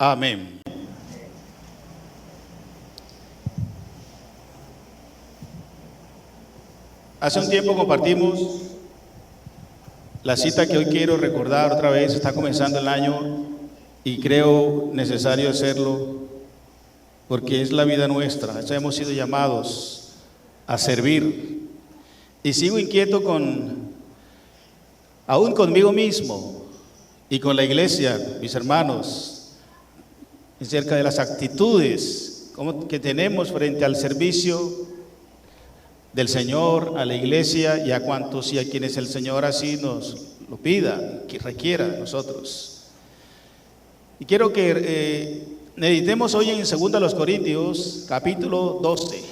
Amén. Hace un tiempo compartimos la cita que hoy quiero recordar otra vez. Está comenzando el año y creo necesario hacerlo porque es la vida nuestra. Hemos sido llamados a servir. Y sigo inquieto aún conmigo mismo y con la iglesia, mis hermanos, acerca de las actitudes que tenemos frente al servicio del Señor, a la iglesia y a cuantos y a quienes el Señor así nos lo pida, que requiera de nosotros. Y quiero que meditemos hoy en 2 Corintios capítulo 12.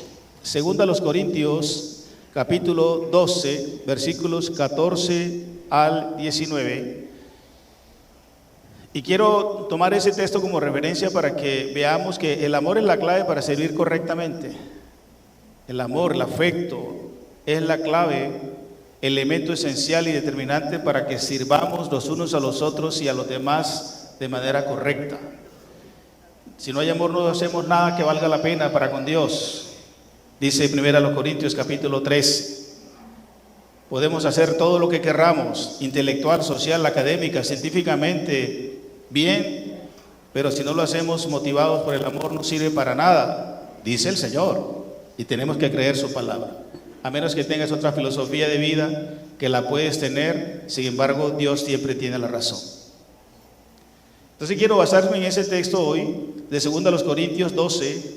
2 Corintios capítulo 12, versículos 14 al 19. Y quiero tomar ese texto como referencia para que veamos que el amor es la clave para servir correctamente. El amor, el afecto, es la clave, elemento esencial y determinante para que sirvamos los unos a los otros y a los demás de manera correcta. Si no hay amor, no hacemos nada que valga la pena para con Dios. Dice 1 Corintios capítulo 13. Podemos hacer todo lo que querramos, intelectual, social, académica, científicamente, bien, pero si no lo hacemos motivados por el amor, no sirve para nada, dice el Señor. Y tenemos que creer su palabra. A menos que tengas otra filosofía de vida, que la puedes tener, sin embargo, Dios siempre tiene la razón. Entonces quiero basarme en ese texto hoy, de 2 Corintios 12,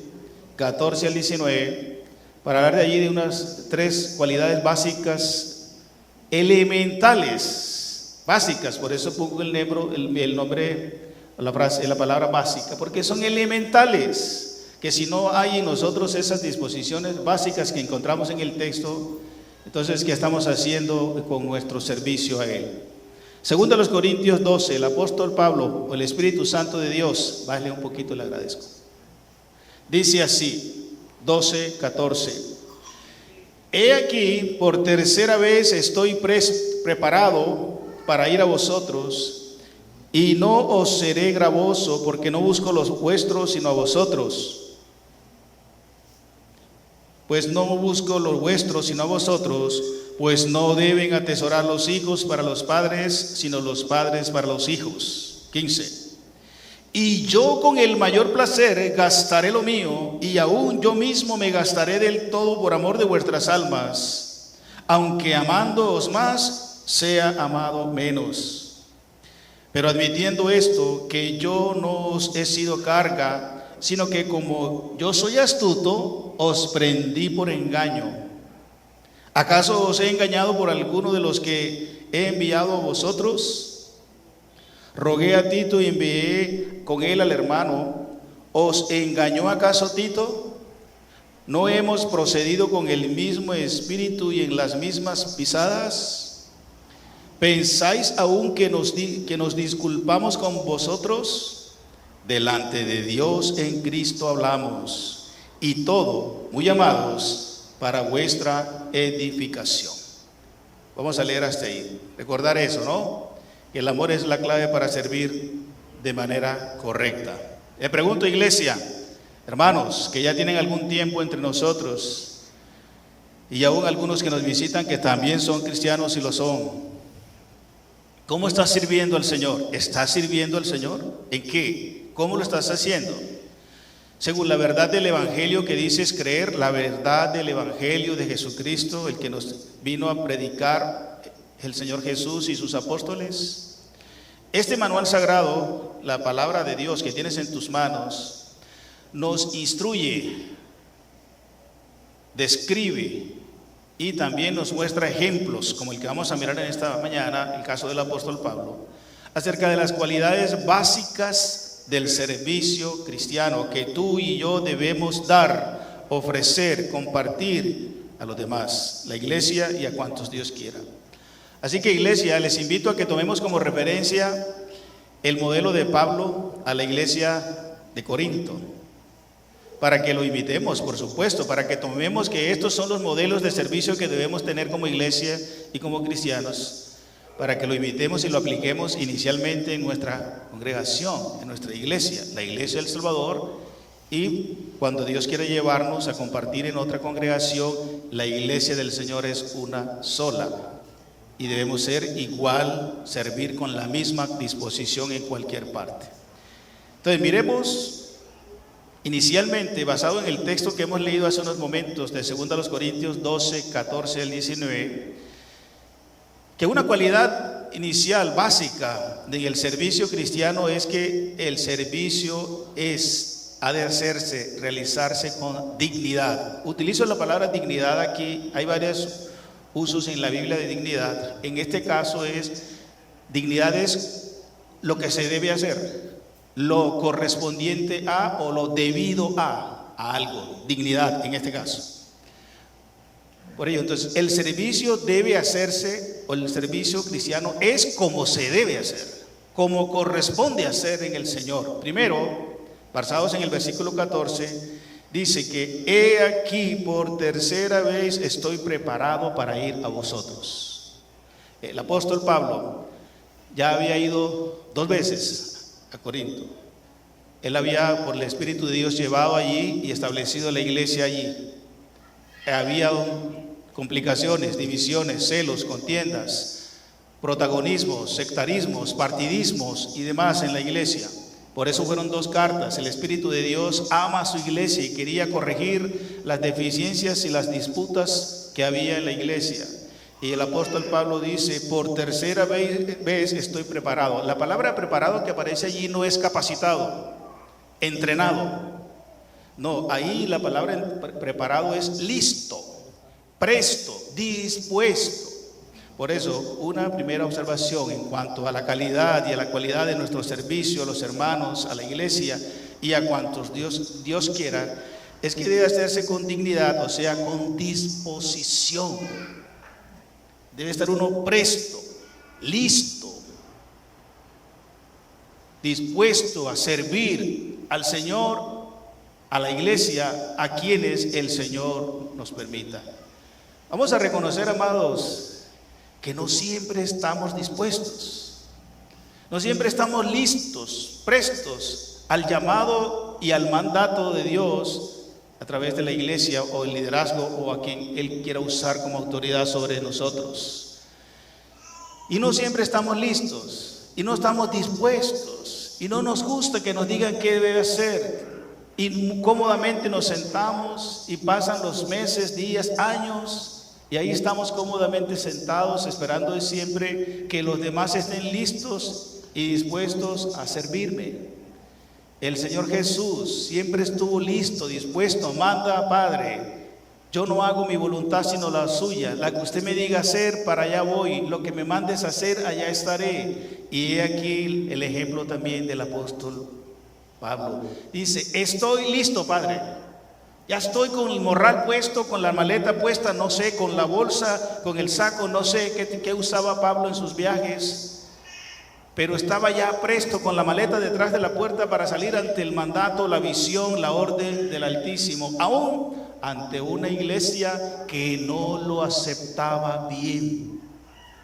14 al 19, para hablar de allí de unas 3 cualidades básicas, elementales, básicas. Por eso pongo el nombre, la palabra básica, porque son elementales. Que si no hay en nosotros esas disposiciones básicas que encontramos en el texto, entonces ¿qué estamos haciendo con nuestro servicio a Él? 2 Corintios 12, el apóstol Pablo, o el Espíritu Santo de Dios, bájale un poquito, le agradezco. Dice así, 12, 14. He aquí, por tercera vez estoy preparado para ir a vosotros, y no os seré gravoso, porque no busco los vuestros, sino a vosotros. Pues no busco los vuestros, sino a vosotros, pues no deben atesorar los hijos para los padres, sino los padres para los hijos. 15. Y yo con el mayor placer gastaré lo mío, y aún yo mismo me gastaré del todo por amor de vuestras almas, aunque amándoos más, sea amado menos. Pero admitiendo esto, que yo no os he sido carga, sino que como yo soy astuto, os prendí por engaño. ¿Acaso os he engañado por alguno de los que he enviado a vosotros? Rogué a Tito y envié con él al hermano. ¿Os engañó acaso Tito? ¿No hemos procedido con el mismo espíritu y en las mismas pisadas? ¿Pensáis aún que nos disculpamos con vosotros? Delante de Dios en Cristo hablamos, y todo, muy amados, para vuestra edificación. Vamos a leer hasta ahí. Recordar eso, ¿no? Que el amor es la clave para servir de manera correcta. Le pregunto, iglesia, hermanos, que ya tienen algún tiempo entre nosotros, y aún algunos que nos visitan que también son cristianos y lo son. ¿Cómo estás sirviendo al Señor? ¿Estás sirviendo al Señor? ¿En qué? ¿Cómo lo estás haciendo? Según la verdad del Evangelio que dices creer, la verdad del Evangelio de Jesucristo, el que nos vino a predicar el Señor Jesús y sus apóstoles. Este manual sagrado, la palabra de Dios que tienes en tus manos, nos instruye, describe y también nos muestra ejemplos, como el que vamos a mirar en esta mañana, el caso del apóstol Pablo, acerca de las cualidades básicas del servicio cristiano que tú y yo debemos dar, ofrecer, compartir a los demás, la iglesia y a cuantos Dios quiera. Así que, iglesia, les invito a que tomemos como referencia el modelo de Pablo a la iglesia de Corinto, para que lo imitemos, por supuesto, para que tomemos que estos son los modelos de servicio que debemos tener como iglesia y como cristianos, para que lo imitemos y lo apliquemos inicialmente en nuestra congregación, en nuestra iglesia, la Iglesia del Salvador, y cuando Dios quiere llevarnos a compartir en otra congregación, la iglesia del Señor es una sola y debemos ser igual, servir con la misma disposición en cualquier parte. Entonces miremos inicialmente, basado en el texto que hemos leído hace unos momentos de 2 Corintios 12, 14 al 19, que una cualidad inicial, básica del servicio cristiano es que el servicio ha de hacerse, realizarse con dignidad. Utilizo la palabra dignidad aquí, hay varios usos en la Biblia de dignidad. En este caso dignidad es lo que se debe hacer, lo correspondiente a o lo debido a algo, dignidad en este caso. Por ello, entonces, el servicio debe hacerse, o el servicio cristiano es como se debe hacer, como corresponde hacer en el Señor. Primero, basados en el versículo 14, dice que he aquí por tercera vez estoy preparado para ir a vosotros. El apóstol Pablo ya había ido 2 veces a Corinto. Él había por el Espíritu de Dios llevado allí y establecido la iglesia allí. Había complicaciones, divisiones, celos, contiendas, protagonismos, sectarismos, partidismos y demás en la iglesia. Por eso fueron 2 cartas. El Espíritu de Dios ama a su iglesia y quería corregir las deficiencias y las disputas que había en la iglesia. Y el apóstol Pablo dice, por tercera vez estoy preparado. La palabra preparado que aparece allí no es capacitado, entrenado. No, ahí la palabra preparado es listo, presto, dispuesto. Por eso, una primera observación en cuanto a la calidad y a la cualidad de nuestro servicio a los hermanos, a la iglesia y a cuantos Dios quiera, es que debe hacerse con dignidad, o sea, con disposición. Debe estar uno presto, listo, dispuesto a servir al Señor, a la iglesia, a quienes el Señor nos permita. Vamos a reconocer, amados, que no siempre estamos dispuestos, no siempre estamos listos, prestos al llamado y al mandato de Dios a través de la iglesia o el liderazgo o a quien Él quiera usar como autoridad sobre nosotros. Y no siempre estamos listos y no estamos dispuestos y no nos gusta que nos digan qué debe hacer y cómodamente nos sentamos y pasan los meses, días, años. Y ahí estamos cómodamente sentados esperando siempre que los demás estén listos y dispuestos a servirme. El Señor Jesús siempre estuvo listo, dispuesto. Manda, Padre, yo no hago mi voluntad sino la suya. La que usted me diga hacer, para allá voy. Lo que me mandes hacer, allá estaré. Y he aquí el ejemplo también del apóstol Pablo. Dice, estoy listo, Padre. Ya estoy con el morral puesto, con la maleta puesta, no sé, con la bolsa, con el saco, no sé qué usaba Pablo en sus viajes, pero estaba ya presto con la maleta detrás de la puerta para salir ante el mandato, la visión, la orden del Altísimo, aún ante una iglesia que no lo aceptaba bien.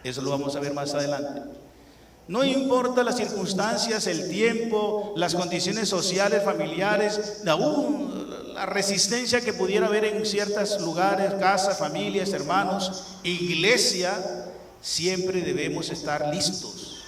Eso lo vamos a ver más adelante. No importa las circunstancias, el tiempo, las condiciones sociales, familiares, aún la resistencia que pudiera haber en ciertos lugares, casas, familias, hermanos, iglesia, siempre debemos estar listos,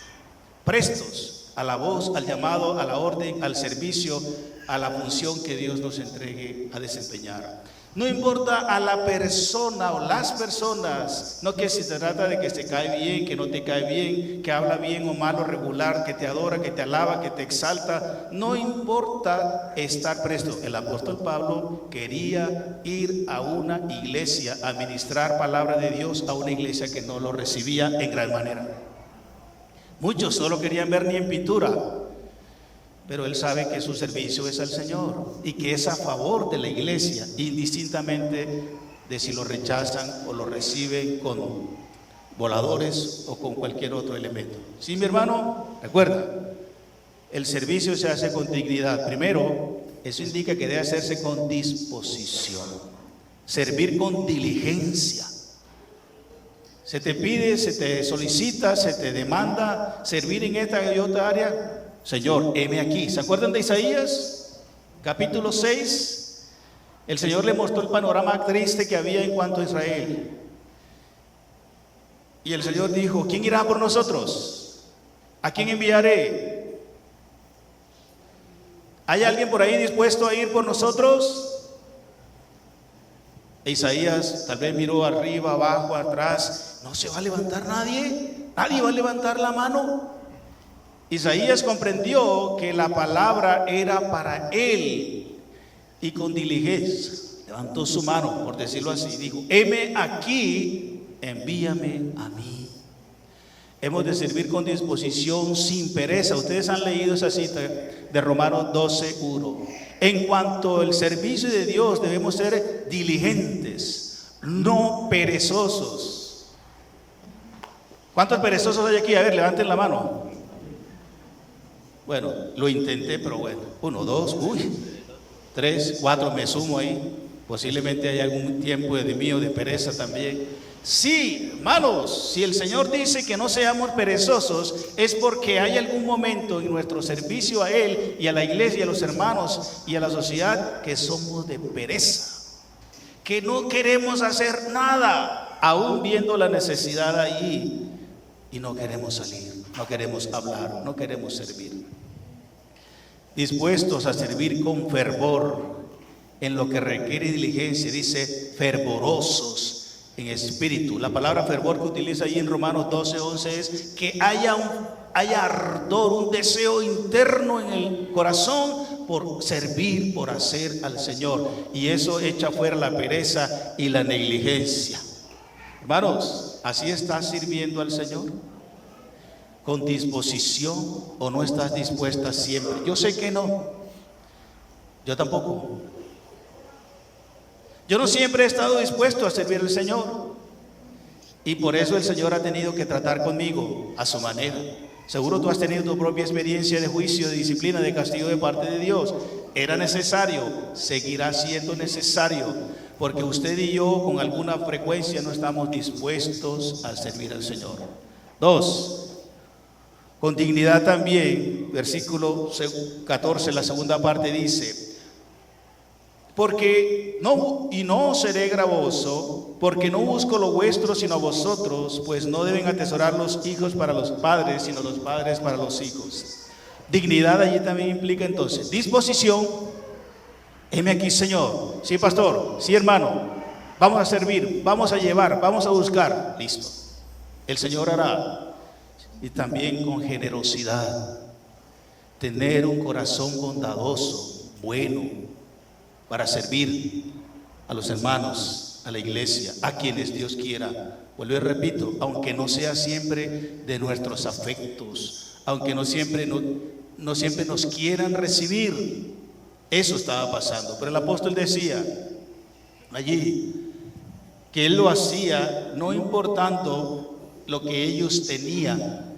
prestos a la voz, al llamado, a la orden, al servicio, a la función que Dios nos entregue a desempeñar. No importa a la persona o las personas, no que si se trata de que te cae bien, que no te cae bien, que habla bien o malo, regular, que te adora, que te alaba, que te exalta, no importa estar presto. El apóstol Pablo quería ir a una iglesia a ministrar palabra de Dios, a una iglesia que no lo recibía en gran manera. Muchos solo querían ver ni en pintura, pero él sabe que su servicio es al Señor y que es a favor de la iglesia, indistintamente de si lo rechazan o lo reciben con voladores o con cualquier otro elemento. Sí, mi hermano, recuerda, el servicio se hace con dignidad. Primero, eso indica que debe hacerse con disposición, servir con diligencia, Se te pide, se te solicita, se te demanda servir en esta y otra área. Señor, heme aquí. ¿Se acuerdan de Isaías? Capítulo 6. El Señor le mostró el panorama triste que había en cuanto a Israel. Y el Señor dijo, ¿quién irá por nosotros? ¿A quién enviaré? ¿Hay alguien por ahí dispuesto a ir por nosotros? Isaías tal vez miró arriba, abajo, atrás. No se va a levantar nadie. Nadie va a levantar la mano. Isaías comprendió que la palabra era para él y con diligencia levantó su mano, por decirlo así. Dijo, heme aquí, envíame a mí. Hemos de servir con disposición, sin pereza. Ustedes han leído esa cita de Romanos 12:1. En cuanto al servicio de Dios, debemos ser diligentes, no perezosos. ¿Cuántos perezosos hay aquí? A ver, levanten la mano. Bueno, lo intenté, pero bueno. 1, 2, 3, 4, me sumo ahí. Posiblemente hay algún tiempo de mío de pereza también. Sí, hermanos, si el Señor dice que no seamos perezosos, es porque hay algún momento en nuestro servicio a Él y a la iglesia, a los hermanos y a la sociedad que somos de pereza, que no queremos hacer nada, aún viendo la necesidad allí, y no queremos salir, no queremos hablar, no queremos servir. Dispuestos a servir con fervor en lo que requiere diligencia, dice fervorosos en espíritu. La palabra fervor que utiliza ahí en Romanos 12:11 es que haya ardor, un deseo interno en el corazón por servir, por hacer al Señor, y eso echa fuera la pereza y la negligencia. Hermanos, ¿así estás sirviendo al Señor? ¿Con disposición o no estás dispuesta siempre? Yo sé que no, yo tampoco. Yo no siempre he estado dispuesto a servir al Señor, y por eso el Señor ha tenido que tratar conmigo a su manera. Seguro tú has tenido tu propia experiencia de juicio, de disciplina, de castigo de parte de Dios. Era necesario, seguirá siendo necesario, porque usted y yo con alguna frecuencia no estamos dispuestos a servir al Señor. 2, con dignidad también, versículo 14, la segunda parte dice, no seré gravoso, porque no busco lo vuestro sino a vosotros, pues no deben atesorar los hijos para los padres, sino los padres para los hijos. Dignidad allí también implica entonces disposición. Heme aquí, Señor. Sí, pastor, sí, hermano, vamos a servir, vamos a llevar, vamos a buscar. Listo, el Señor hará. Y también con generosidad, tener un corazón bondadoso, bueno, para servir a los hermanos, a la iglesia, a quienes Dios quiera. Vuelvo y repito, aunque no sea siempre de nuestros afectos, aunque no siempre nos quieran recibir. Eso estaba pasando. Pero el apóstol decía allí que él lo hacía no importando lo que ellos tenían,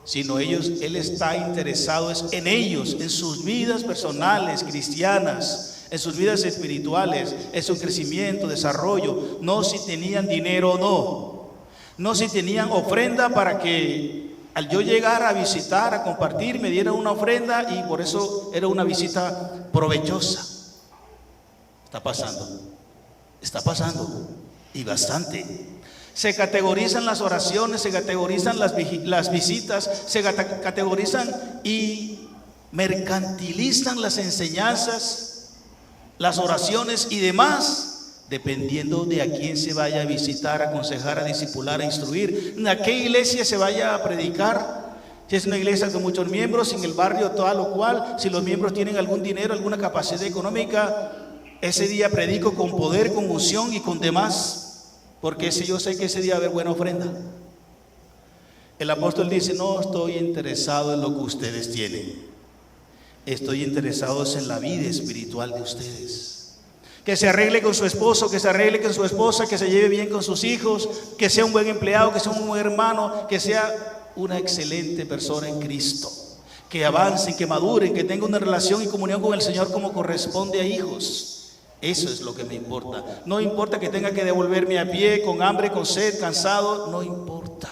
sino él está interesado en ellos, en sus vidas personales, cristianas, en sus vidas espirituales, en su crecimiento, desarrollo. No si tenían dinero o no, no si tenían ofrenda para que al yo llegar a visitar, a compartir, me dieran una ofrenda, y por eso era una visita provechosa. Está pasando y bastante. Se categorizan las oraciones, se categorizan las visitas, se categorizan y mercantilizan las enseñanzas, las oraciones y demás, dependiendo de a quién se vaya a visitar, a aconsejar, a discipular, a instruir, a qué iglesia se vaya a predicar. Si es una iglesia con muchos miembros, en el barrio tal o cual, si los miembros tienen algún dinero, alguna capacidad económica, ese día predico con poder, con unción y con demás, porque si yo sé que ese día va a haber buena ofrenda. El apóstol dice, no estoy interesado en lo que ustedes tienen, estoy interesado en la vida espiritual de ustedes. Que se arregle con su esposo, que se arregle con su esposa, que se lleve bien con sus hijos, que sea un buen empleado, que sea un buen hermano, que sea una excelente persona en Cristo, que avancen, que maduren, que tengan una relación y comunión con el Señor como corresponde a hijos. Eso es lo que me importa. No importa que tenga que devolverme a pie, con hambre, con sed, cansado, no importa.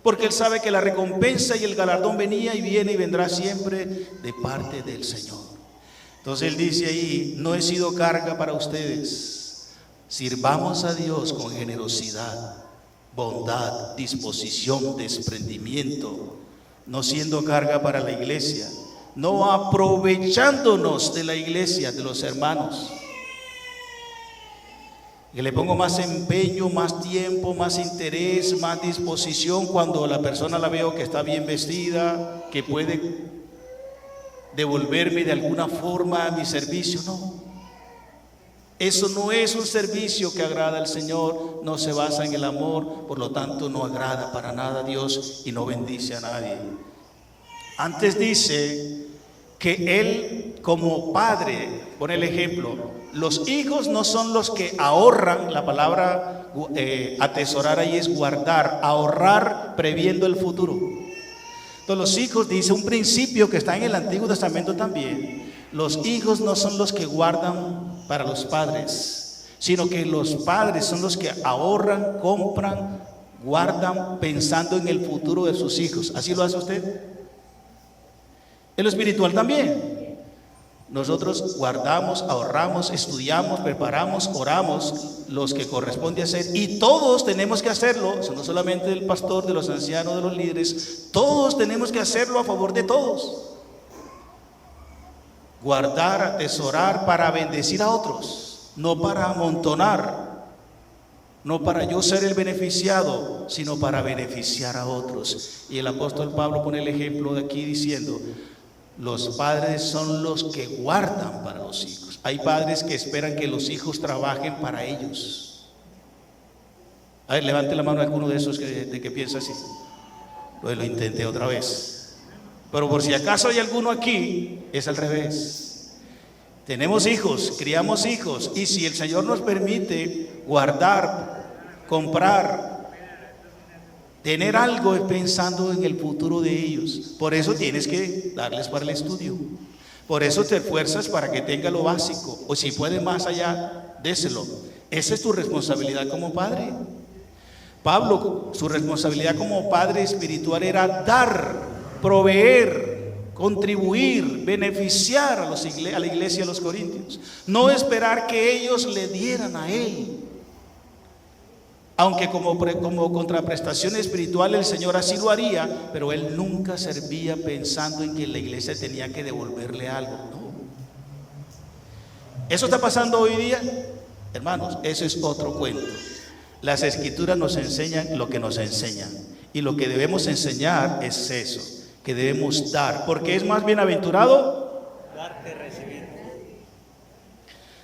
Porque Él sabe que la recompensa y el galardón venía y viene y vendrá siempre de parte del Señor. Entonces Él dice ahí, no he sido carga para ustedes. Sirvamos a Dios con generosidad, bondad, disposición, desprendimiento, no siendo carga para la iglesia, no aprovechándonos de la iglesia, de los hermanos. Que le pongo más empeño, más tiempo, más interés, más disposición cuando la persona la veo que está bien vestida, que puede devolverme de alguna forma mi servicio. No, eso no es un servicio que agrada al Señor, no se basa en el amor, por lo tanto no agrada para nada a Dios y no bendice a nadie. Antes dice que Él como padre, pone el ejemplo, los hijos no son los que ahorran, la palabra atesorar ahí es guardar, ahorrar previendo el futuro. Entonces los hijos, dice un principio que está en el Antiguo Testamento también, los hijos no son los que guardan para los padres, sino que los padres son los que ahorran, compran, guardan pensando en el futuro de sus hijos. ¿Así lo hace usted? En lo espiritual también. Nosotros guardamos, ahorramos, estudiamos, preparamos, oramos, los que corresponde hacer, y todos tenemos que hacerlo, no solamente el pastor, de los ancianos, de los líderes, todos tenemos que hacerlo a favor de todos. Guardar, atesorar para bendecir a otros, no para amontonar, no para yo ser el beneficiado, sino para beneficiar a otros. Y el apóstol Pablo pone el ejemplo de aquí diciendo, los padres son los que guardan para los hijos. Hay padres que esperan que los hijos trabajen para ellos. A ver, levante la mano a alguno de esos que piensa así. Pues lo intenté otra vez. Pero por si acaso hay alguno aquí, es al revés. Tenemos hijos, criamos hijos, y si el Señor nos permite guardar, comprar, tener algo, es pensando en el futuro de ellos. Por eso tienes que darles para el estudio. Por eso te esfuerzas para que tenga lo básico. O si puede más allá, déselo. Esa es tu responsabilidad como padre. Pablo, su responsabilidad como padre espiritual era dar, proveer, contribuir, beneficiar a la iglesia de los Corintios. No esperar que ellos le dieran a él. Aunque como contraprestación espiritual el Señor así lo haría, pero Él nunca servía pensando en que la iglesia tenía que devolverle algo. No. ¿Eso está pasando hoy día? Hermanos, eso es otro cuento. Las Escrituras nos enseñan lo que nos enseñan, y lo que debemos enseñar es eso, que debemos dar, porque es más bienaventurado darte, recibir.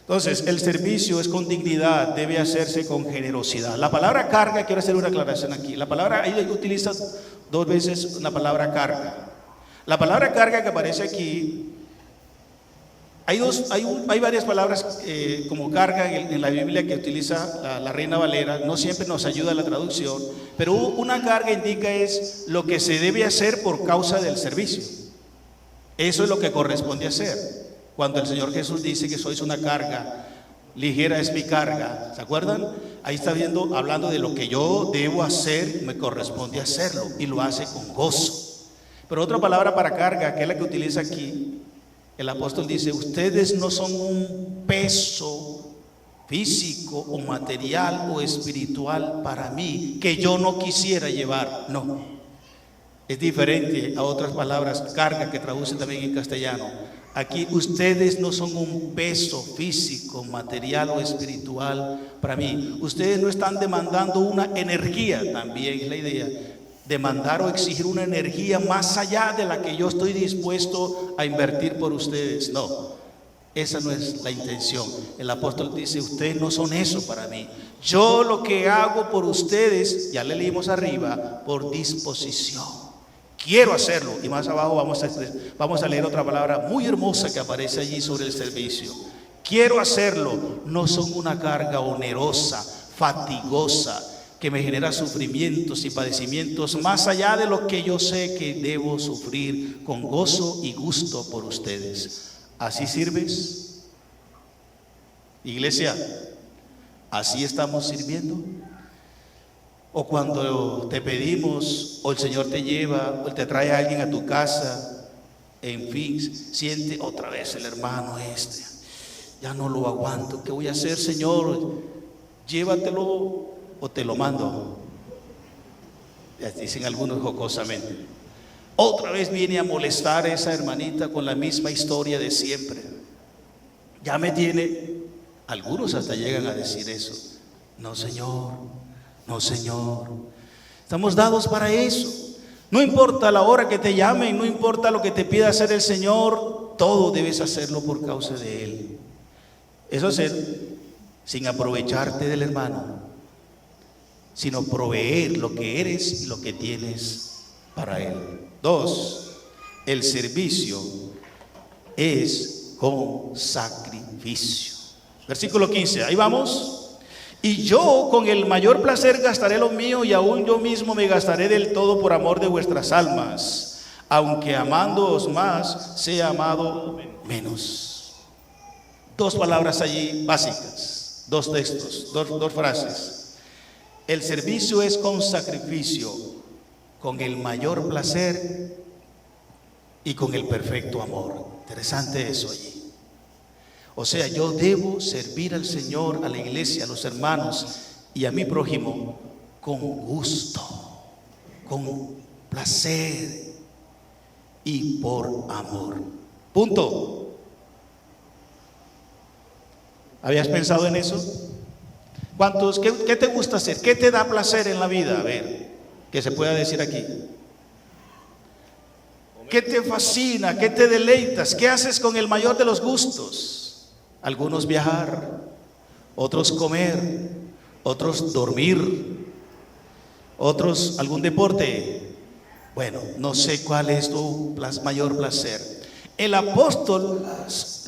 Entonces, el servicio es con dignidad, debe hacerse con generosidad. La palabra carga, quiero hacer una aclaración aquí. La palabra, ahí utiliza 2 veces la palabra carga. La palabra carga que aparece aquí, hay varias palabras como carga en la Biblia que utiliza la Reina Valera. No siempre nos ayuda la traducción, pero una carga indica es lo que se debe hacer por causa del servicio. Eso es lo que corresponde hacer. Cuando el Señor Jesús dice que sois una carga, ligera es mi carga, ¿se acuerdan? Ahí está hablando de lo que yo debo hacer, me corresponde hacerlo, y lo hace con gozo. Pero otra palabra para carga, que es la que utiliza aquí, el apóstol dice, ustedes no son un peso físico o material o espiritual para mí, que yo no quisiera llevar. No, es diferente a otras palabras, carga, que traducen también en castellano. Aquí, ustedes no son un peso físico, material o espiritual para mí. Ustedes no están demandando una energía, también es la idea, demandar o exigir una energía más allá de la que yo estoy dispuesto a invertir por ustedes. No, esa no es la intención. El apóstol dice, ustedes no son eso para mí. Yo lo que hago por ustedes, ya le leímos arriba, por disposición. Quiero hacerlo. Y más abajo vamos a leer otra palabra muy hermosa que aparece allí sobre el servicio. Quiero hacerlo. No son una carga onerosa, fatigosa, que me genera sufrimientos y padecimientos más allá de lo que yo sé que debo sufrir, con gozo y gusto por ustedes. ¿Así sirves? Iglesia, ¿así estamos sirviendo? O cuando te pedimos, o el Señor te lleva, o te trae a alguien a tu casa, en fin, siente otra vez el hermano ya no lo aguanto, ¿qué voy a hacer, Señor? Llévatelo o te lo mando. Ya dicen algunos jocosamente. Otra vez viene a molestar a esa hermanita con la misma historia de siempre. Ya me tiene, algunos hasta llegan a decir eso. No, Señor, no, Señor. Estamos dados para eso. No importa la hora que te llamen, no importa lo que te pida hacer el Señor, todo debes hacerlo por causa de Él. Eso hacer sin aprovecharte del hermano, sino proveer lo que eres y lo que tienes para Él. 2, el servicio es con sacrificio. Versículo 15, ahí vamos. Y yo con el mayor placer gastaré lo mío, y aún yo mismo me gastaré del todo por amor de vuestras almas, aunque amándoos más, sea amado menos. 2 palabras allí básicas, 2 textos, dos frases. El servicio es con sacrificio, con el mayor placer y con el perfecto amor. Interesante eso allí. O sea, yo debo servir al Señor, a la iglesia, a los hermanos y a mi prójimo con gusto, con placer y por amor. Punto. ¿Habías pensado en eso? ¿Cuántos? ¿Qué te gusta hacer? ¿Qué te da placer en la vida? A ver, que se pueda decir aquí. ¿Qué te fascina? ¿Qué te deleitas? ¿Qué haces con el mayor de los gustos? Algunos viajar, otros comer, otros dormir, otros algún deporte. Bueno, no sé cuál es tu mayor placer. El apóstol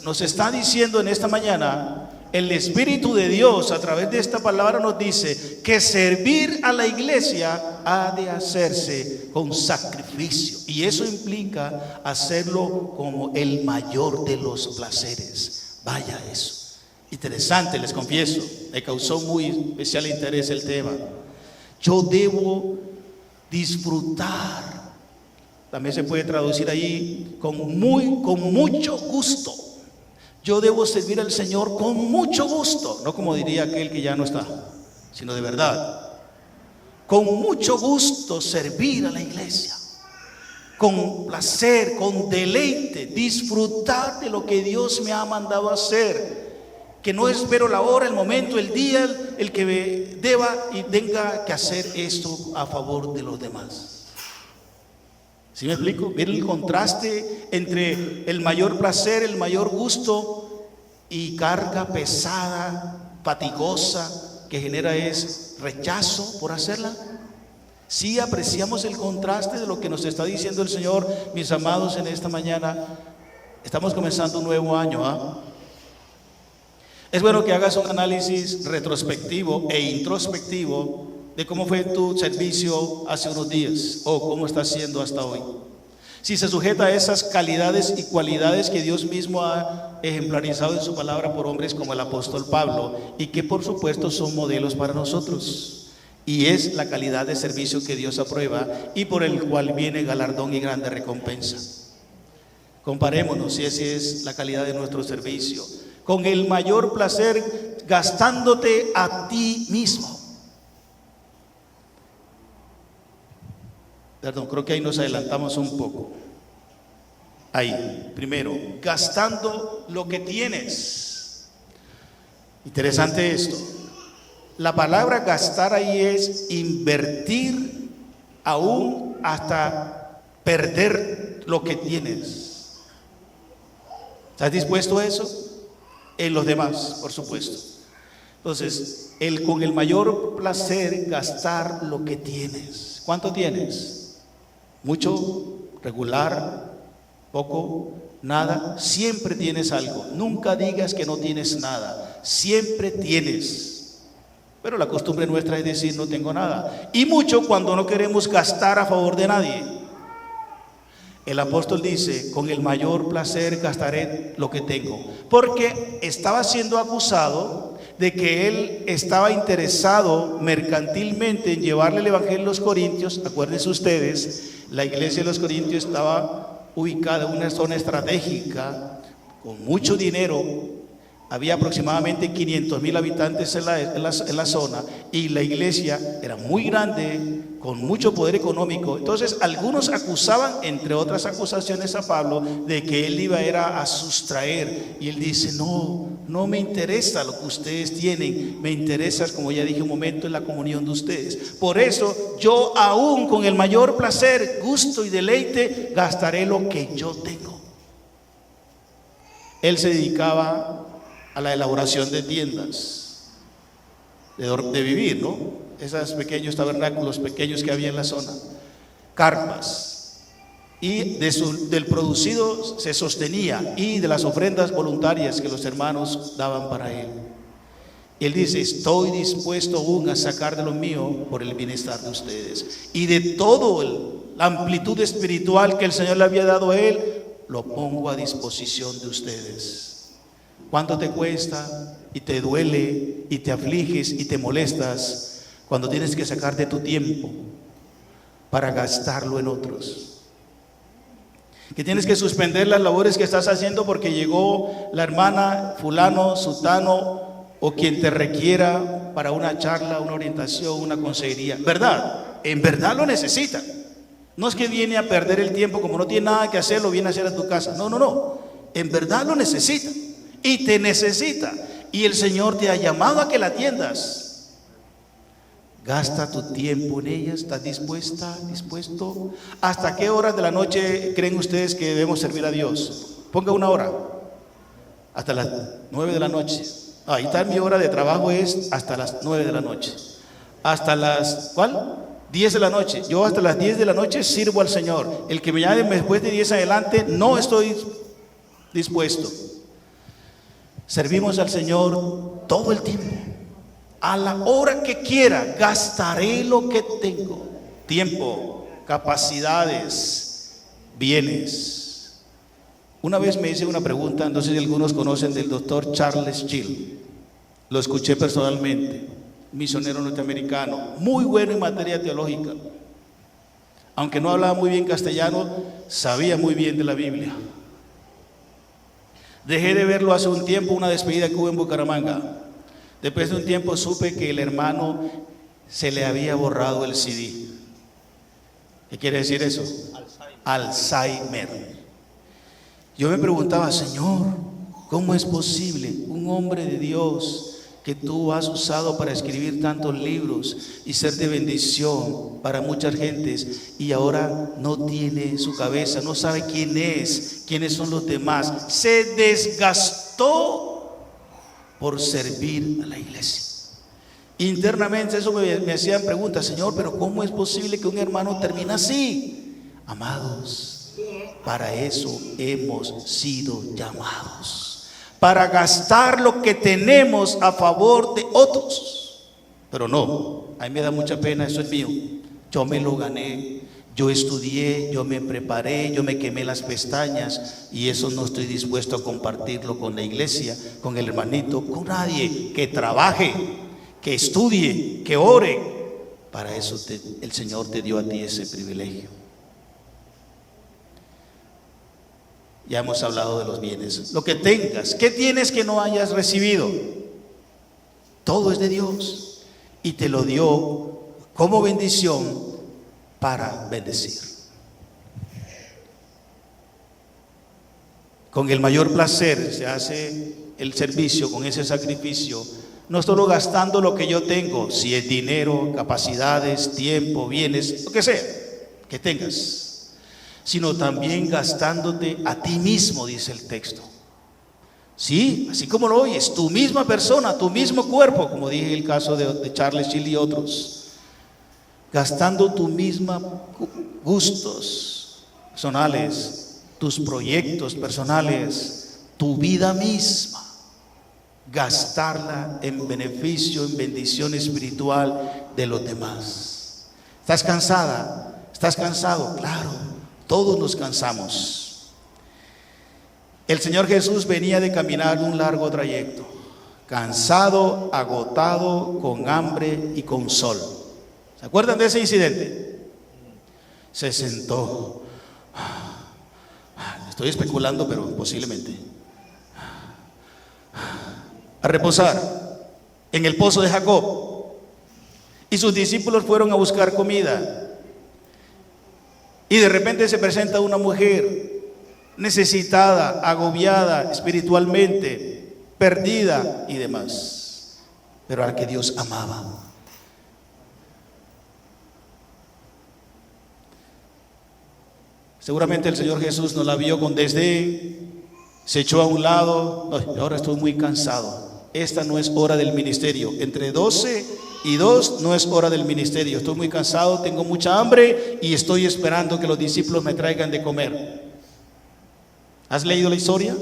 nos está diciendo en esta mañana, el Espíritu de Dios a través de esta palabra nos dice que servir a la iglesia ha de hacerse con sacrificio, y eso implica hacerlo como el mayor de los placeres. Vaya eso, interesante, les confieso, me causó muy especial interés el tema. Yo debo disfrutar, también se puede traducir ahí con mucho gusto. Yo debo servir al Señor con mucho gusto, no como diría aquel que ya no está, sino de verdad. Con mucho gusto servir a la iglesia, con placer, con deleite, disfrutar de lo que Dios me ha mandado a hacer, que no espero la hora, el momento, el día, el que me deba y tenga que hacer esto a favor de los demás. ¿Sí me explico? Ver el contraste entre el mayor placer, el mayor gusto y carga pesada, fatigosa, que genera es rechazo por hacerla. Sí apreciamos el contraste de lo que nos está diciendo el Señor, mis amados, en esta mañana. Estamos comenzando un nuevo año, ¿ah? Es bueno que hagas un análisis retrospectivo e introspectivo de cómo fue tu servicio hace unos días o cómo está siendo hasta hoy. Si se sujeta a esas calidades y cualidades que Dios mismo ha ejemplarizado en su palabra por hombres como el apóstol Pablo, y que por supuesto son modelos para nosotros. Y es la calidad de servicio que Dios aprueba y por el cual viene galardón y grande recompensa. Comparémonos si esa es la calidad de nuestro servicio. Con el mayor placer, gastándote a ti mismo. Perdón, creo que ahí nos adelantamos un poco. Ahí, primero, gastando lo que tienes. Interesante esto. La palabra gastar ahí es invertir aún hasta perder lo que tienes. ¿Estás dispuesto a eso? En los demás, por supuesto. Entonces, con el mayor placer gastar lo que tienes. ¿Cuánto tienes? ¿Mucho? ¿Regular? ¿Poco? ¿Nada? Siempre tienes algo. Nunca digas que no tienes nada. Siempre tienes. Pero la costumbre nuestra es decir no tengo nada. Y mucho cuando no queremos gastar a favor de nadie. el apóstol dice, con el mayor placer gastaré lo que tengo, porque estaba siendo acusado de que él estaba interesado mercantilmente en llevarle el evangelio a los corintios. Acuérdense ustedes, la iglesia de los corintios estaba ubicada en una zona estratégica, con mucho dinero. Había aproximadamente 500,000 habitantes en la zona, y la iglesia era muy grande, con mucho poder económico. Entonces algunos acusaban, entre otras acusaciones, a Pablo de que él iba a sustraer, y él dice, no me interesa lo que ustedes tienen, me interesa, como ya dije un momento, en la comunión de ustedes. Por eso yo, aún con el mayor placer, gusto y deleite, gastaré lo que yo tengo. Él se dedicaba a la elaboración de tiendas de vivir, ¿no? Esos pequeños tabernáculos pequeños que había en la zona, carpas, y del producido se sostenía, y de las ofrendas voluntarias que los hermanos daban para él. Y él dice, estoy dispuesto aún a sacar de lo mío por el bienestar de ustedes, y de toda la amplitud espiritual que el Señor le había dado a él, lo pongo a disposición de ustedes. ¿Cuánto te cuesta y te duele y te afliges y te molestas cuando tienes que sacarte tu tiempo para gastarlo en otros? Que tienes que suspender las labores que estás haciendo porque llegó la hermana fulano, sutano, o quien te requiera para una charla, una orientación, una consejería. ¿Verdad? En verdad lo necesita. No es que viene a perder el tiempo, como no tiene nada que hacer, lo viene a hacer a tu casa. No. En verdad lo necesita. Y te necesita, y el Señor te ha llamado a que la atiendas. Gasta tu tiempo en ella. ¿Estás dispuesto? ¿Hasta qué horas de la noche creen ustedes que debemos servir a Dios? Ponga una hora. Hasta las 9 de la noche. Ahí está, mi hora de trabajo es hasta las 9 de la noche. Hasta las, ¿cuál? 10 de la noche. Yo hasta las 10 de la noche sirvo al Señor. El que me llame después de 10 adelante, no estoy dispuesto. Servimos al Señor todo el tiempo, a la hora que quiera. Gastaré lo que tengo: tiempo, capacidades, bienes. Una vez me hice una pregunta, no sé si algunos conocen del doctor Charles Chill. Lo escuché personalmente, misionero norteamericano, muy bueno en materia teológica. Aunque no hablaba muy bien castellano, sabía muy bien de la Biblia. Dejé de verlo hace un tiempo, una despedida que hubo en Bucaramanga. Después de un tiempo supe que el hermano se le había borrado el CD. ¿Qué quiere decir eso? Alzheimer. Yo me preguntaba, Señor, ¿cómo es posible un hombre de Dios que tú has usado para escribir tantos libros y ser de bendición para muchas gentes, y ahora no tiene su cabeza, no sabe quién es, quiénes son los demás? Se desgastó por servir a la iglesia. Internamente eso me hacían preguntas, Señor, pero ¿cómo es posible que un hermano termine así? Amados, para eso hemos sido llamados, para gastar lo que tenemos a favor de otros. Pero no, a mí me da mucha pena, eso es mío, yo me lo gané, yo estudié, yo me preparé, yo me quemé las pestañas, y eso no estoy dispuesto a compartirlo con la iglesia, con el hermanito, con nadie. Que trabaje, que estudie, que ore. Para eso el Señor te dio a ti ese privilegio. Ya hemos hablado de los bienes. Lo que tengas, ¿qué tienes que no hayas recibido? Todo es de Dios, y te lo dio como bendición para bendecir. Con el mayor placer se hace el servicio, con ese sacrificio, no solo gastando lo que yo tengo, si es dinero, capacidades, tiempo, bienes, lo que sea que tengas, sino también gastándote a ti mismo, dice el texto. Sí, así como lo oyes, tu misma persona, tu mismo cuerpo, como dije en el caso de Charles Chill y otros, gastando tu misma gustos personales, tus proyectos personales, tu vida misma, gastarla en beneficio, en bendición espiritual de los demás. ¿Estás cansada? ¿Estás cansado? Claro, Todos nos cansamos. El Señor Jesús venía de caminar un largo trayecto, cansado, agotado, con hambre y con sol. ¿Se acuerdan de ese incidente? Se sentó. Estoy especulando, pero posiblemente. A reposar en el pozo de Jacob. Y sus discípulos fueron a buscar comida. Y de repente se presenta una mujer necesitada, agobiada espiritualmente, perdida y demás, pero a la que Dios amaba. Seguramente el Señor Jesús no la vio con desdén, se echó a un lado. No, ahora estoy muy cansado. Esta no es hora del ministerio. Entre 12 y 2 no es hora del ministerio. Estoy muy cansado, tengo mucha hambre y estoy esperando que los discípulos me traigan de comer. ¿Has leído la historia?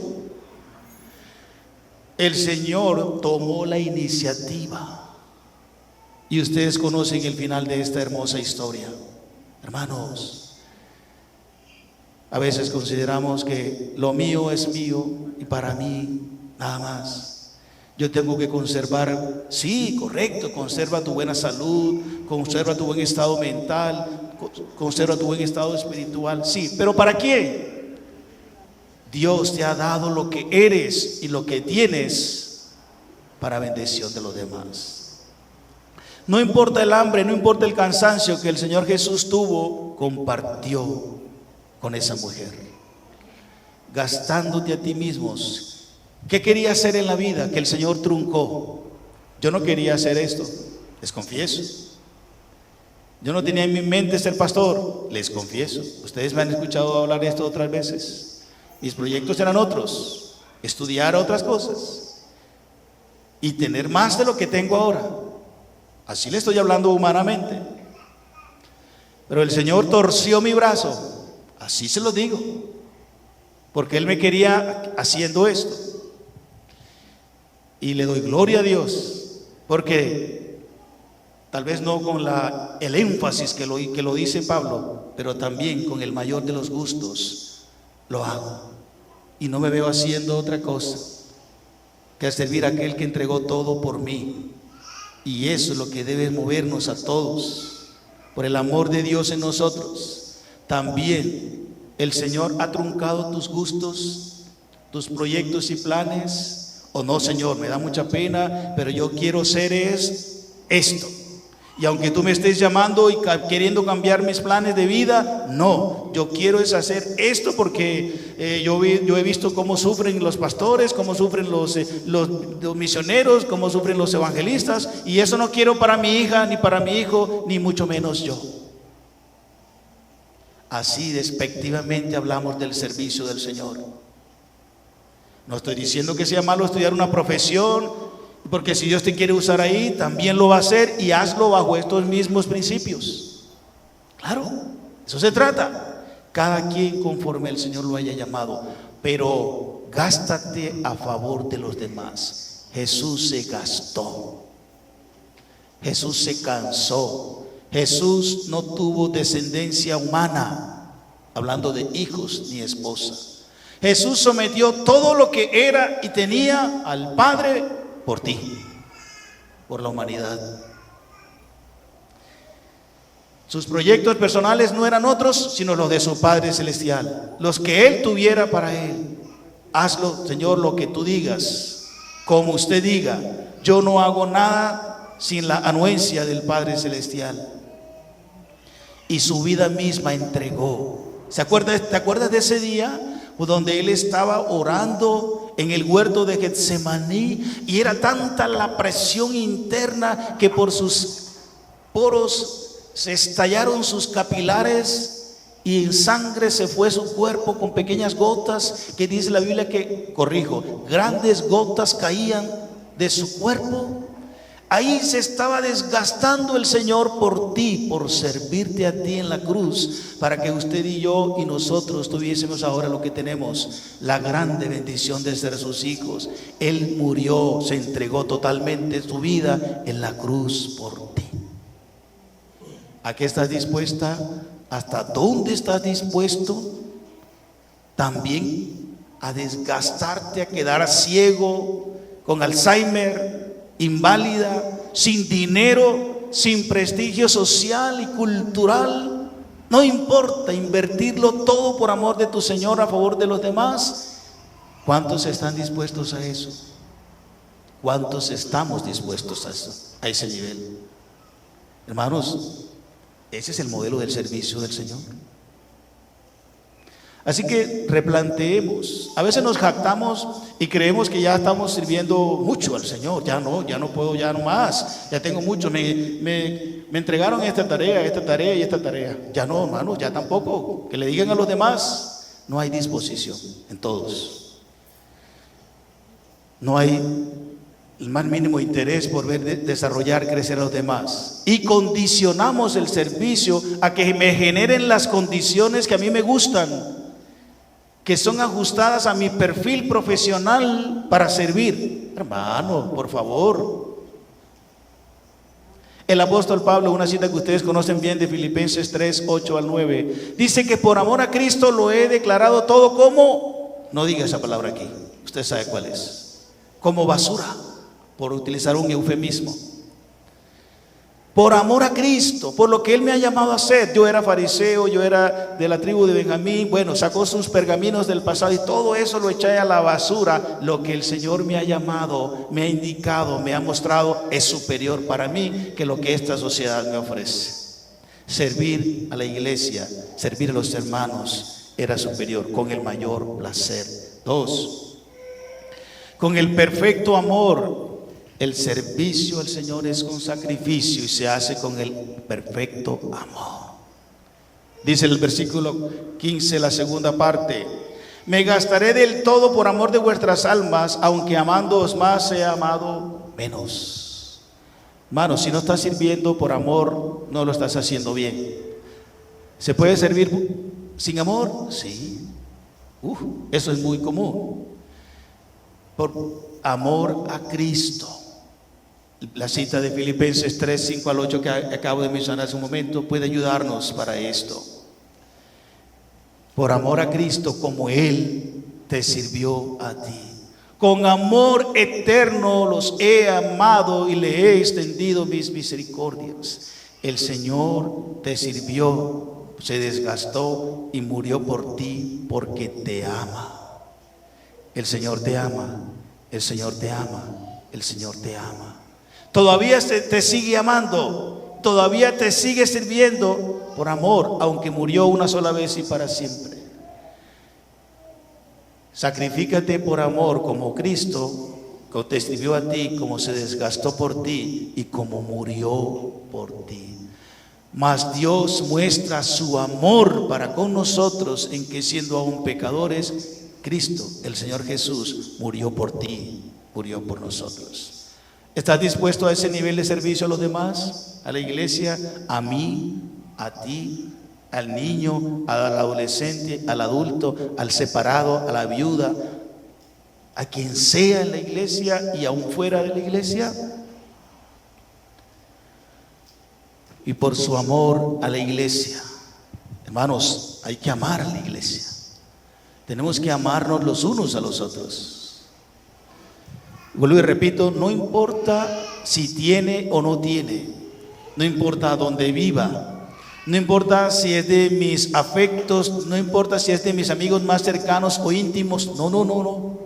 El Señor tomó la iniciativa. Y ustedes conocen el final de esta hermosa historia. Hermanos, a veces consideramos que lo mío es mío y para mí nada más. Yo tengo que conservar, sí, correcto, conserva tu buena salud, conserva tu buen estado mental, conserva tu buen estado espiritual, sí, pero ¿para quién? Dios te ha dado lo que eres y lo que tienes para bendición de los demás. No importa el hambre, no importa el cansancio que el Señor Jesús tuvo, compartió con esa mujer, gastándote a ti mismos. ¿Qué quería hacer en la vida que el Señor truncó? Yo no quería hacer esto, les confieso. Yo no tenía en mi mente ser pastor, les confieso. Ustedes me han escuchado hablar de esto otras veces. Mis proyectos eran otros, estudiar otras cosas y tener más de lo que tengo ahora. Así le estoy hablando humanamente. Pero el Señor torció mi brazo. Así se lo digo, porque Él me quería haciendo esto. Y le doy gloria a Dios, porque tal vez no con el énfasis que lo dice Pablo, pero también con el mayor de los gustos lo hago. Y no me veo haciendo otra cosa que servir a aquel que entregó todo por mí. Y eso es lo que debe movernos a todos, por el amor de Dios en nosotros. También el Señor ha truncado tus gustos, tus proyectos y planes. O no, Señor, me da mucha pena, pero yo quiero ser esto. Y aunque tú me estés llamando y queriendo cambiar mis planes de vida, no, yo quiero hacer esto porque yo he visto cómo sufren los pastores, cómo sufren los misioneros, cómo sufren los evangelistas, y eso no quiero para mi hija, ni para mi hijo, ni mucho menos yo. Así despectivamente hablamos del servicio del Señor. No estoy diciendo que sea malo estudiar una profesión, porque si Dios te quiere usar ahí, también lo va a hacer, y hazlo bajo estos mismos principios. Claro, eso se trata. Cada quien conforme el Señor lo haya llamado, pero gástate a favor de los demás. Jesús se gastó, Jesús se cansó. Jesús no tuvo descendencia humana, hablando de hijos ni esposa. Jesús sometió todo lo que era y tenía al Padre por ti, por la humanidad. Sus proyectos personales no eran otros, sino los de su Padre Celestial, los que Él tuviera para Él. Hazlo, Señor, lo que tú digas, como usted diga. Yo no hago nada sin la anuencia del Padre Celestial. Y su vida misma entregó. ¿Te acuerdas de ese día donde Él estaba orando en el huerto de Getsemaní? Y era tanta la presión interna que por sus poros se estallaron sus capilares y en sangre se fue su cuerpo con pequeñas gotas, que dice la Biblia que, grandes gotas caían de su cuerpo. Ahí se estaba desgastando el Señor por ti, por servirte a ti en la cruz, para que usted y yo y nosotros tuviésemos ahora lo que tenemos, la grande bendición de ser sus hijos. Él murió, se entregó totalmente su vida en la cruz por ti. ¿A qué estás dispuesta ¿Hasta dónde estás dispuesto también a desgastarte, a quedar ciego, con Alzheimer, inválida, sin dinero, sin prestigio social y cultural? No importa, invertirlo todo por amor de tu Señor a favor de los demás. ¿Cuántos están dispuestos a eso? ¿Cuántos estamos dispuestos a eso, a ese nivel? Hermanos, ese es el modelo del servicio del Señor. Así que replanteemos. A veces nos jactamos y creemos que ya estamos sirviendo mucho al Señor. Ya no puedo, ya no más. Ya tengo mucho. Me entregaron esta tarea y esta tarea. Ya no, hermanos, ya tampoco. Que le digan a los demás, no hay disposición en todos. No hay el más mínimo interés por ver desarrollar, crecer a los demás. Y condicionamos el servicio a que me generen las condiciones que a mí me gustan, que son ajustadas a mi perfil profesional para servir. Hermano, por favor. El apóstol Pablo, una cita que ustedes conocen bien de Filipenses 3, 8 al 9, dice que por amor a Cristo lo he declarado todo como, no diga esa palabra aquí, usted sabe cuál es, como basura, por utilizar un eufemismo. Por amor a Cristo, por lo que Él me ha llamado a hacer. Yo era fariseo, yo era de la tribu de Benjamín. Bueno, sacó sus pergaminos del pasado y todo eso lo eché a la basura. Lo que el Señor me ha llamado, me ha indicado, me ha mostrado es superior para mí que lo que esta sociedad me ofrece. Servir a la iglesia, servir a los hermanos era superior, con el mayor placer. 2, con el perfecto amor. El servicio al Señor es con sacrificio y se hace con el perfecto amor. Dice el versículo 15, la segunda parte: me gastaré del todo por amor de vuestras almas, aunque amándoos más he amado menos. Hermano, si no estás sirviendo por amor, no lo estás haciendo bien. ¿Se puede servir sin amor? Sí. Eso es muy común. Por amor a Cristo. La cita de Filipenses 3, 5 al 8 que acabo de mencionar hace un momento puede ayudarnos para esto. Por amor a Cristo, como Él te sirvió a ti. Con amor eterno los he amado y le he extendido mis misericordias. El Señor te sirvió, se desgastó y murió por ti porque te ama. El Señor te ama, el Señor te ama, el Señor te ama. Todavía te sigue amando, todavía te sigue sirviendo por amor, aunque murió una sola vez y para siempre. Sacrifícate por amor como Cristo, como te sirvió a ti, como se desgastó por ti y como murió por ti. Mas Dios muestra su amor para con nosotros en que, siendo aún pecadores, Cristo, el Señor Jesús, murió por ti, murió por nosotros. ¿Estás dispuesto a ese nivel de servicio a los demás? A la iglesia, a mí, a ti, al niño, al adolescente, al adulto, al separado, a la viuda, a quien sea en la iglesia y aún fuera de la iglesia. Y por su amor a la iglesia, hermanos, hay que amar a la iglesia. Tenemos que amarnos los unos a los otros. Vuelvo y repito, no importa si tiene o no tiene, no importa dónde viva, no importa si es de mis afectos, no importa si es de mis amigos más cercanos o íntimos, no.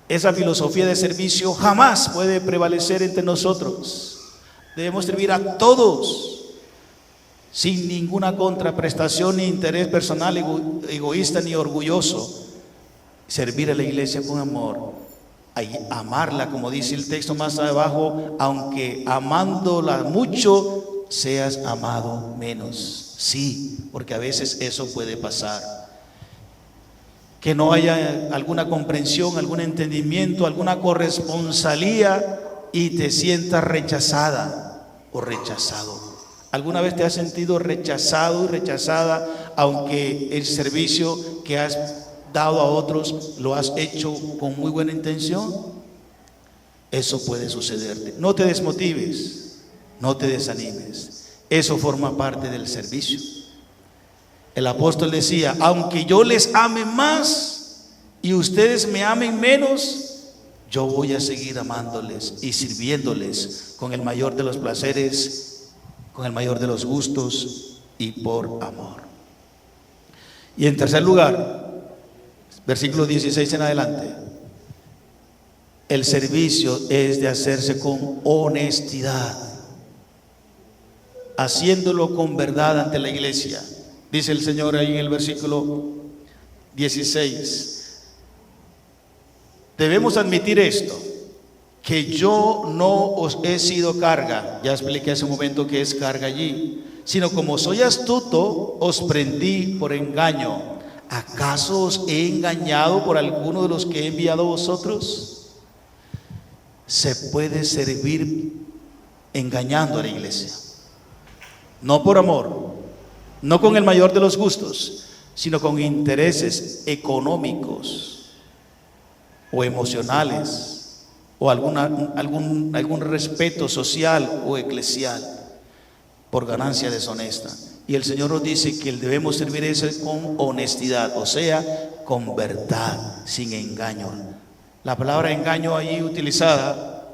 Esa filosofía de servicio jamás puede prevalecer entre nosotros. Debemos servir a todos, sin ninguna contraprestación ni interés personal, egoísta ni orgulloso. Servir a la iglesia con amor. Amarla, como dice el texto más abajo, aunque amándola mucho, seas amado menos. Sí, porque a veces eso puede pasar. Que no haya alguna comprensión, algún entendimiento, alguna corresponsalía y te sientas rechazada o rechazado. ¿Alguna vez te has sentido rechazado y rechazada, aunque el servicio que has dado a otros lo has hecho con muy buena intención? Eso puede sucederte. No te desmotives, no te desanimes. Eso forma parte del servicio. El apóstol decía: aunque yo les ame más y ustedes me amen menos, yo voy a seguir amándoles y sirviéndoles con el mayor de los placeres, con el mayor de los gustos y por amor. Y en tercer lugar, versículo 16 en adelante, el servicio es de hacerse con honestidad, haciéndolo con verdad ante la iglesia. Dice el Señor ahí en el versículo 16: debemos admitir esto, que yo no os he sido carga, ya expliqué hace un momento que es carga allí, sino como soy astuto, os prendí por engaño. ¿Acaso os he engañado por alguno de los que he enviado a vosotros? Se puede servir engañando a la iglesia, no por amor, no con el mayor de los gustos, sino con intereses económicos o emocionales o algún respeto social o eclesial, por ganancia deshonesta. Y el Señor nos dice que debemos servir eso con honestidad, o sea, con verdad, sin engaño. La palabra engaño ahí utilizada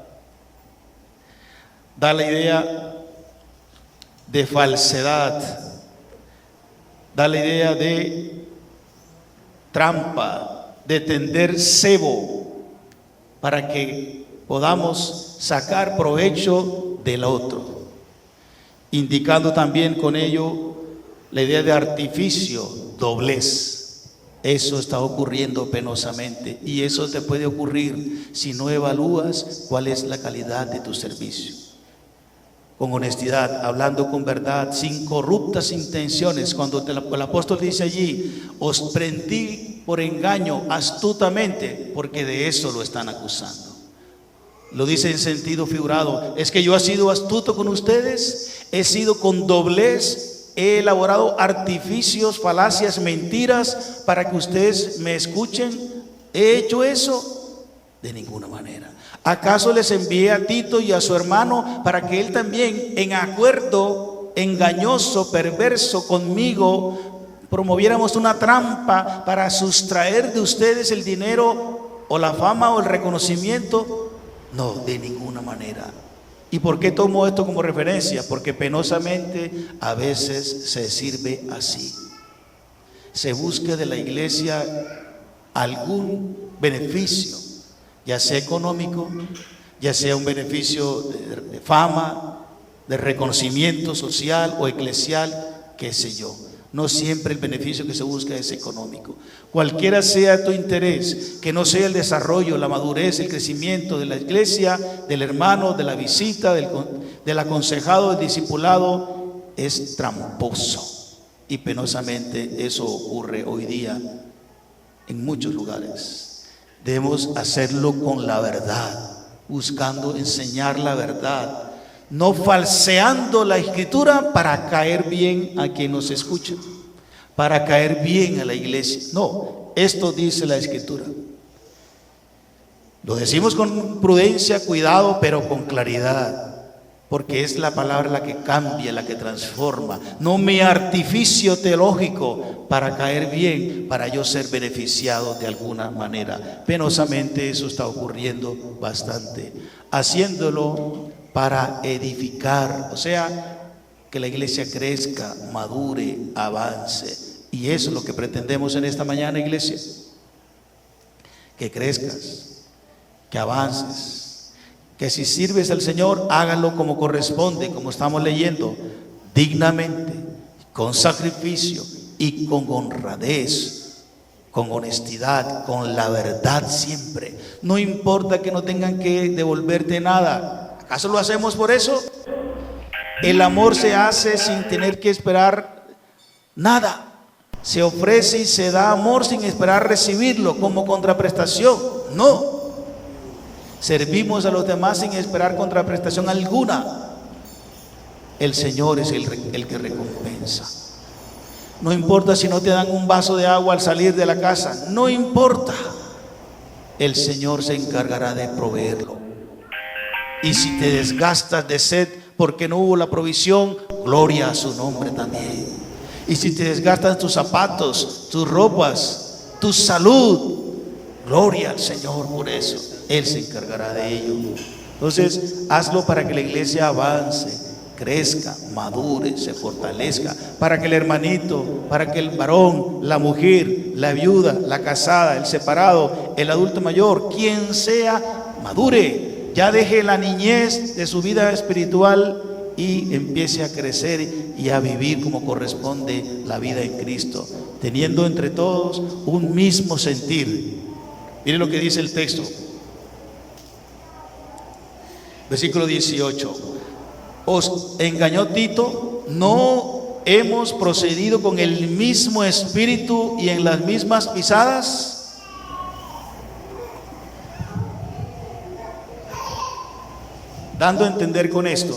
da la idea de falsedad, da la idea de trampa, de tender cebo para que podamos sacar provecho del otro, indicando también con ello la idea de artificio, doblez. Eso está ocurriendo penosamente, y eso te puede ocurrir si no evalúas cuál es la calidad de tu servicio. Con honestidad, hablando con verdad, sin corruptas intenciones. Cuando el apóstol dice allí: os prendí por engaño astutamente, porque de eso lo están acusando. Lo dice en sentido figurado: es que yo he sido astuto con ustedes, he sido con doblez, he elaborado artificios, falacias, mentiras para que ustedes me escuchen. ¿He hecho eso? De ninguna manera. ¿Acaso les envié a Tito y a su hermano para que él también, en acuerdo engañoso, perverso conmigo, promoviéramos una trampa para sustraer de ustedes el dinero o la fama o el reconocimiento? No, de ninguna manera. ¿Y por qué tomo esto como referencia? Porque penosamente a veces se sirve así. Se busca de la iglesia algún beneficio, ya sea económico, ya sea un beneficio de fama, de reconocimiento social o eclesial, qué sé yo. No siempre el beneficio que se busca es económico. Cualquiera sea tu interés, que no sea el desarrollo, la madurez, el crecimiento de la iglesia, del hermano, de la visita, del aconsejado, del discipulado, es tramposo. Y penosamente eso ocurre hoy día en muchos lugares. Debemos hacerlo con la verdad, buscando enseñar la verdad, no falseando la escritura para caer bien a quien nos escucha, para caer bien a la iglesia. No, esto dice la escritura. Lo decimos con prudencia, cuidado, pero con claridad, porque es la palabra la que cambia, la que transforma. No mi artificio teológico para caer bien, para yo ser beneficiado de alguna manera. Penosamente eso está ocurriendo bastante, haciéndolo para edificar, o sea, que la iglesia crezca, madure, avance. Y eso es lo que pretendemos en esta mañana, iglesia. Que crezcas, que avances, que si sirves al Señor, hágalo como corresponde, como estamos leyendo, dignamente, con sacrificio y con honradez, con honestidad, con la verdad siempre. No importa que no tengan que devolverte nada. ¿Acaso lo hacemos por eso? El amor se hace sin tener que esperar nada. Se ofrece y se da amor sin esperar recibirlo como contraprestación. No. Servimos a los demás sin esperar contraprestación alguna. El Señor es el que recompensa. No importa si no te dan un vaso de agua al salir de la casa. No importa. El Señor se encargará de proveerlo. Y si te desgastas de sed porque no hubo la provisión, gloria a su nombre también. Y si te desgastan tus zapatos, tus ropas, tu salud, gloria al Señor por eso. Él se encargará de ello. Entonces, hazlo para que la iglesia avance, crezca, madure, se fortalezca, para que el hermanito, para que el varón, la mujer, la viuda, la casada, el separado, el adulto mayor, quien sea, madure, ya deje la niñez de su vida espiritual y empiece a crecer y a vivir como corresponde la vida en Cristo, teniendo entre todos un mismo sentir. Miren lo que dice el texto, versículo 18. ¿Os engañó Tito? ¿No hemos procedido con el mismo espíritu y en las mismas pisadas? Dando a entender con esto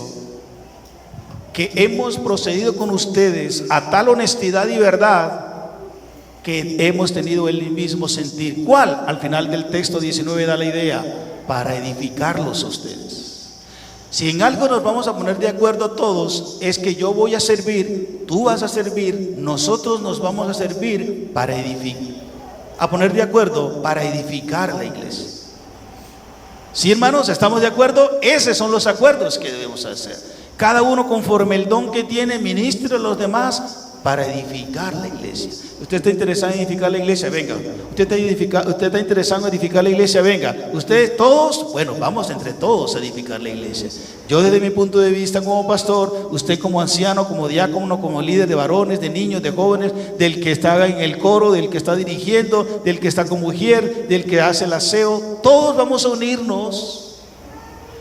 que hemos procedido con ustedes a tal honestidad y verdad que hemos tenido el mismo sentir. ¿Cuál? Al final del texto 19 da la idea, para edificarlos a ustedes. Si en algo nos vamos a poner de acuerdo todos, es que yo voy a servir, tú vas a servir, nosotros nos vamos a servir para edificar, a poner de acuerdo para edificar la iglesia. ¿Sí, hermanos? ¿Estamos de acuerdo? Esos son los acuerdos que debemos hacer. Cada uno conforme el don que tiene, ministre a los demás para edificar la iglesia. ¿Usted está interesado en edificar la iglesia? Venga. ¿Usted está interesado en edificar la iglesia? Venga. ¿Ustedes todos? Bueno, vamos entre todos a edificar la iglesia. Yo desde mi punto de vista como pastor, usted como anciano, como diácono, como líder de varones, de niños, de jóvenes, del que está en el coro, del que está dirigiendo, del que está con mujer, del que hace el aseo, todos vamos a unirnos,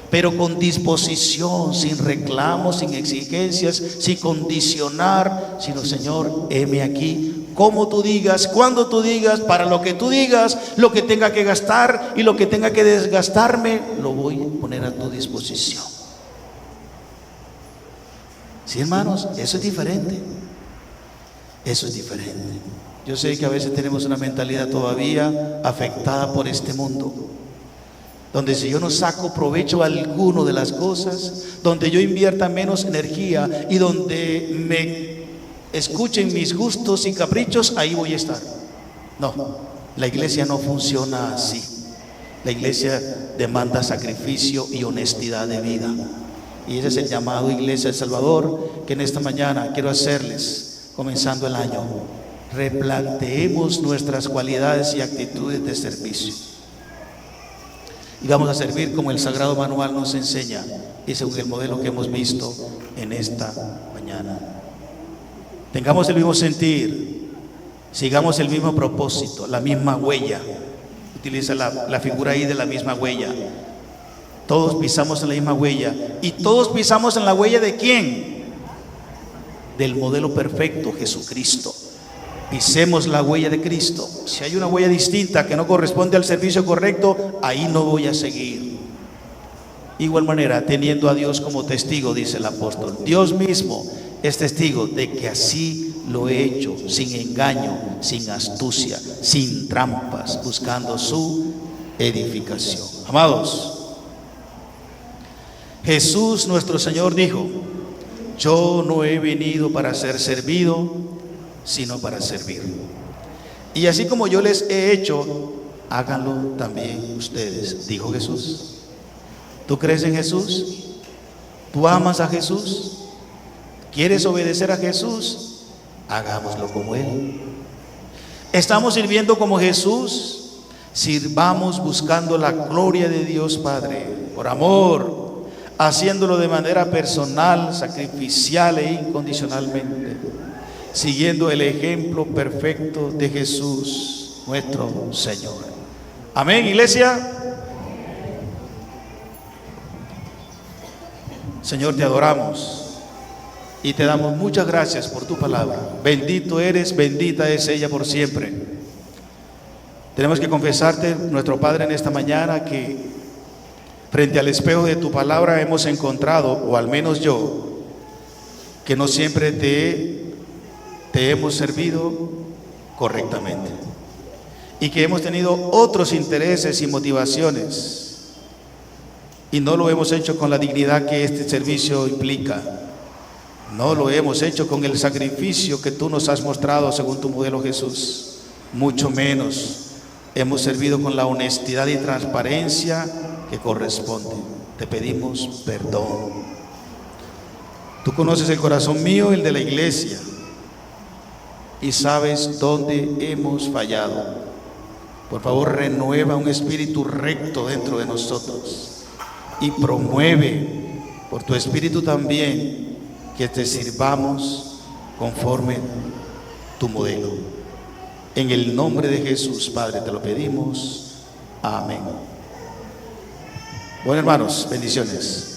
pero con disposición, sin reclamos, sin exigencias, sin condicionar, sino Señor, heme aquí, como tú digas, cuando tú digas, para lo que tú digas, lo que tenga que gastar y lo que tenga que desgastarme, lo voy a poner a tu disposición. Sí, hermanos, eso es diferente. Eso es diferente. Yo sé que a veces tenemos una mentalidad todavía afectada por este mundo, donde si yo no saco provecho alguno de las cosas, donde yo invierta menos energía y donde me escuchen mis gustos y caprichos, ahí voy a estar. No, la iglesia no funciona así. La iglesia demanda sacrificio y honestidad de vida. Y ese es el llamado Iglesia del Salvador que en esta mañana quiero hacerles, comenzando el año. Replanteemos nuestras cualidades y actitudes de servicio. Y vamos a servir como el Sagrado Manual nos enseña y según el modelo que hemos visto en esta mañana. Tengamos el mismo sentir, sigamos el mismo propósito, la misma huella. Utiliza la figura ahí de la misma huella. Todos pisamos en la misma huella. ¿Y todos pisamos en la huella de quién? Del modelo perfecto, Jesucristo. Pisemos la huella de Cristo. Si hay una huella distinta que no corresponde al servicio correcto, ahí no voy a seguir. Igual manera, teniendo a Dios como testigo, dice el apóstol, Dios mismo es testigo de que así lo he hecho, sin engaño, sin astucia, sin trampas, buscando su edificación. Amados, Jesús nuestro Señor dijo, yo no he venido para ser servido, sino para servir. Y así como yo les he hecho, háganlo también ustedes, dijo Jesús. ¿Tú crees en Jesús? ¿Tú amas a Jesús? ¿Quieres obedecer a Jesús? Hagámoslo como Él. ¿Estamos sirviendo como Jesús? Sirvamos buscando la gloria de Dios Padre, por amor, haciéndolo de manera personal, sacrificial e incondicionalmente, siguiendo el ejemplo perfecto de Jesús, nuestro Señor. Amén, iglesia. Señor, te adoramos y te damos muchas gracias por tu palabra. Bendito eres, bendita es ella por siempre. Tenemos que confesarte, nuestro Padre, en esta mañana que frente al espejo de tu palabra hemos encontrado, o al menos yo, que no siempre te hemos servido correctamente y que hemos tenido otros intereses y motivaciones y no lo hemos hecho con la dignidad que este servicio implica. No lo hemos hecho con el sacrificio que tú nos has mostrado según tu modelo, Jesús. Mucho menos hemos servido con la honestidad y transparencia que corresponde. Te pedimos perdón. Tú conoces el corazón mío, el de la iglesia, y sabes dónde hemos fallado. Por favor, renueva un espíritu recto dentro de nosotros y promueve por tu espíritu también que te sirvamos conforme tu modelo. En el nombre de Jesús, Padre, te lo pedimos. Amén. Bueno, hermanos, bendiciones.